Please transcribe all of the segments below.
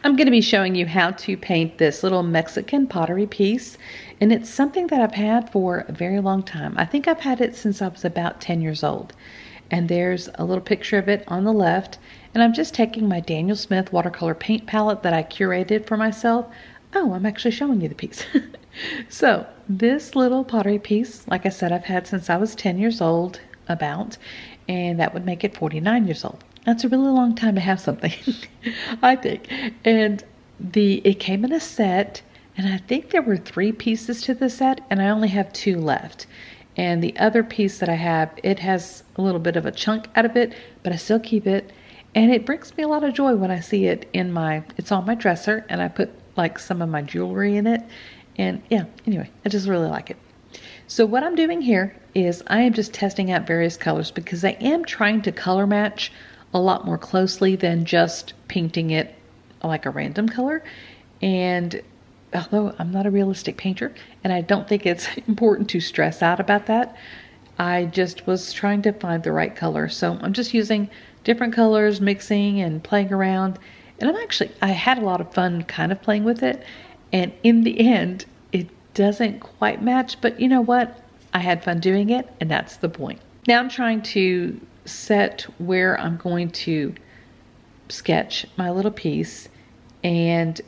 I'm going to be showing you how to paint this little Mexican pottery piece, and it's something that I've had for a very long time. I think I've had it since I was about 10 years old. And there's a little picture of it on the left, and I'm just taking my Daniel Smith watercolor paint palette that I curated for myself. Oh, I'm actually showing you the piece. So this little pottery piece, like I said, I've had since I was 10 years old about, and that would make it 49 years old. That's a really long time to have something, I think. And it came in a set, and I think there were 3 pieces to the set, and I only have 2 left. And the other piece that I have, it has a little bit of a chunk out of it, but I still keep it. And it brings me a lot of joy when I see it it's on my dresser, and I put like some of my jewelry in it. And yeah, anyway, I just really like it. So what I'm doing here is I am just testing out various colors because I am trying to color match a lot more closely than just painting it like a random color. And although I'm not a realistic painter, and I don't think it's important to stress out about that, I just was trying to find the right color. So I'm just using different colors, mixing and playing around. And I had a lot of fun kind of playing with it. And in the end, it doesn't quite match, but you know what? I had fun doing it, and that's the point. Now I'm trying to set where I'm going to sketch my little piece. And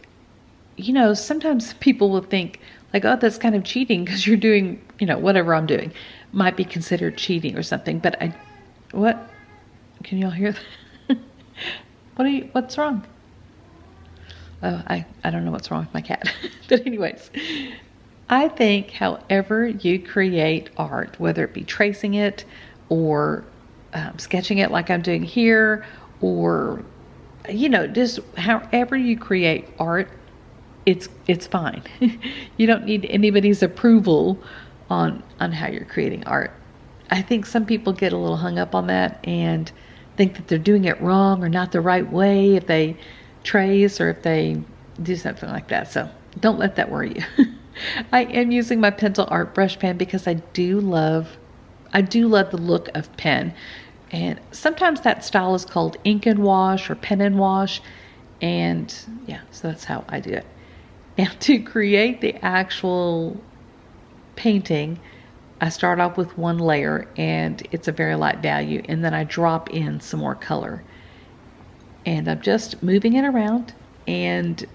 you know, sometimes people will think like, oh, that's kind of cheating because you're doing, you know, whatever I'm doing might be considered cheating or something. But what? Can you all hear that? What's wrong? Oh, I don't know what's wrong with my cat. But anyways, I think however you create art, whether it be tracing it or sketching it like I'm doing here, or, you know, just however you create art, it's fine. You don't need anybody's approval on how you're creating art. I think some people get a little hung up on that and think that they're doing it wrong or not the right way if they trace or if they do something like that. So don't let that worry you. I am using my pencil art brush pen because I do love the look of pen. And sometimes that style is called ink and wash or pen and wash. And yeah, so that's how I do it. Now to create the actual painting, I start off with one layer and it's a very light value, and then I drop in some more color. And I'm just moving it around, and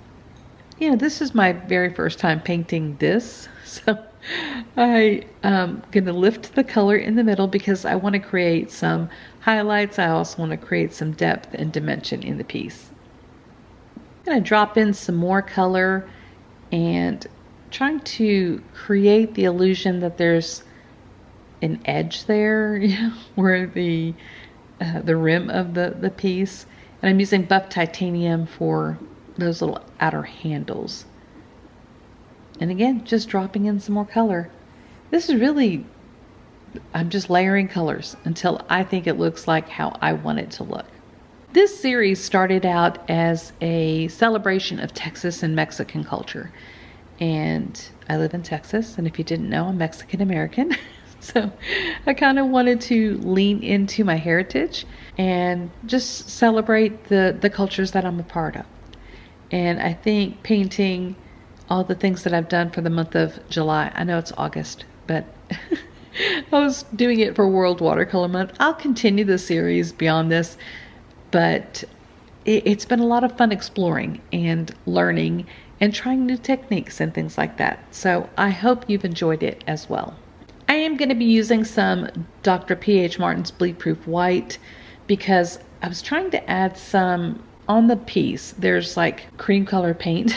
you know, this is my very first time painting this. So I'm gonna lift the color in the middle because I want to create some highlights. I also want to create some depth and dimension in the piece. I'm gonna drop in some more color and trying to create the illusion that there's an edge there, you know, where the rim of the piece. And I'm using buff titanium for those little outer handles. And again, just dropping in some more color. This is really, I'm just layering colors until I think it looks like how I want it to look. This series started out as a celebration of Texas and Mexican culture. And I live in Texas, and if you didn't know, I'm Mexican American. So I kind of wanted to lean into my heritage and just celebrate the cultures that I'm a part of. And I think painting all the things that I've done for the month of July, I know it's August, but I was doing it for World Watercolor Month. I'll continue the series beyond this, but it's been a lot of fun exploring and learning and trying new techniques and things like that. So I hope you've enjoyed it as well. I am going to be using some Dr. P.H. Martin's Bleed Proof White because I was trying to add some on the piece. There's like cream color paint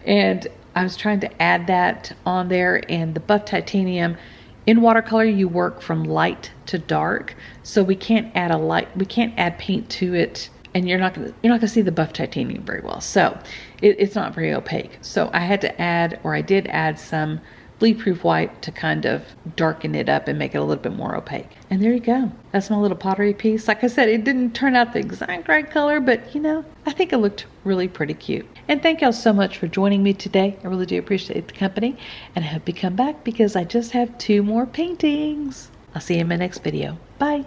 and I was trying to add that on there. And the buff titanium, in watercolor you work from light to dark, so we can't add paint to it, and you're not gonna see the buff titanium very well, so it's not very opaque. So I did add some bleed proof white to kind of darken it up and make it a little bit more opaque. And there you go. That's my little pottery piece. Like I said, it didn't turn out the exact right color, but you know, I think it looked really pretty cute. And thank y'all so much for joining me today. I really do appreciate the company, and I hope you come back because I just have 2 more paintings. I'll see you in my next video. Bye.